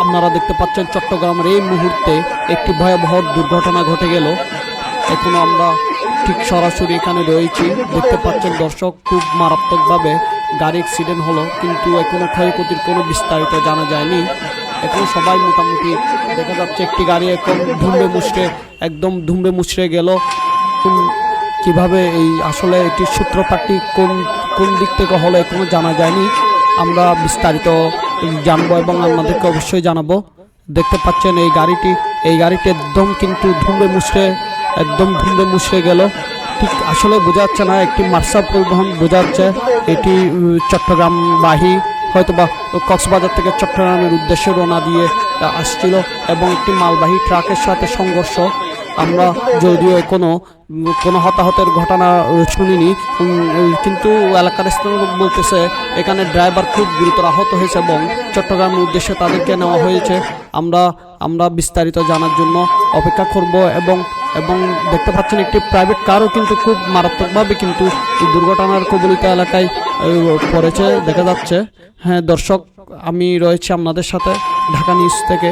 আপনারা দেখতে পাচ্ছেন চট্টগ্রামের এই মুহূর্তে একটি ভয়াবহ দুর্ঘটনা ঘটে গেল। এখনো আমরা ঠিক সরাসরি এখানে রয়েছি। দেখতে পাচ্ছেন দর্শক, খুব মারাত্মকভাবে গাড়ি অ্যাক্সিডেন্ট হলো, কিন্তু এখনো ক্ষয়ক্ষতির কোনো বিস্তারিত জানা যায়নি। এখন সবাই মোটামুটি দেখা যাচ্ছে একটি গাড়ি এখন একদম ধুমড়ে মুচড়ে গেল। কিভাবে এই আসলে এটির সূত্রপাতটি কোন কোন দিক থেকে হলো এখনো জানা যায়নি। আমরা বিস্তারিত জানবো এবং আপনাদেরকে অবশ্যই জানাবো। দেখতে পাচ্ছেন এই গাড়িটি একদম কিন্তু একদম ধুমড়ে মুচড়ে গেল। ঠিক আসলে বোঝা যাচ্ছে না, একটি মার্সা পরিবহন বোঝা যাচ্ছে এটি চট্টগ্রামবাহী, হয়তোবা কক্সবাজার থেকে চট্টগ্রামের উদ্দেশ্যে রওনা দিয়ে আসছিল এবং একটি মালবাহী ট্রাকের সাথে সংঘর্ষ। আমরা যদিও কোনো হতাহতের ঘটনা শুনিনি, কিন্তু এলাকার স্থানীয় লোক বলতেছে এখানে ড্রাইভার খুব গুরুতর আহত হয়েছে এবং চট্টগ্রামের উদ্দেশ্যে তাদেরকে নেওয়া হয়েছে। আমরা বিস্তারিত জানার জন্য অপেক্ষা করব এবং দেখতে পাচ্ছেন একটি প্রাইভেট কারও কিন্তু খুব মারাত্মকভাবে কিন্তু দুর্ঘটনার কবলিত এলাকায় পড়েছে দেখা যাচ্ছে। হ্যাঁ দর্শক, আমি রয়েছি আপনাদের সাথে ঢাকা নিউজ থেকে।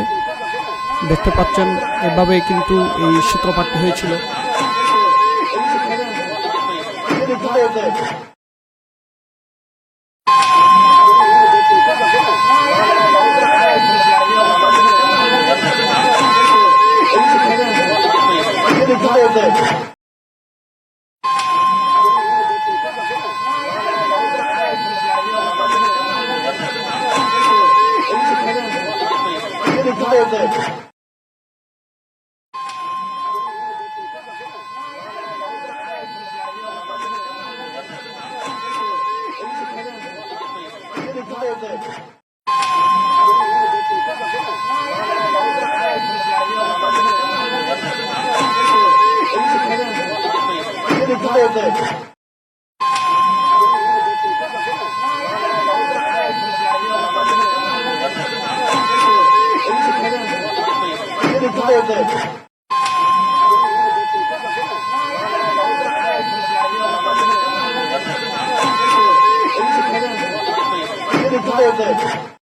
দেখতে পাচ্ছেন এভাবে কিন্তু এই সূত্রপাতটি হয়েছিল। Thank you.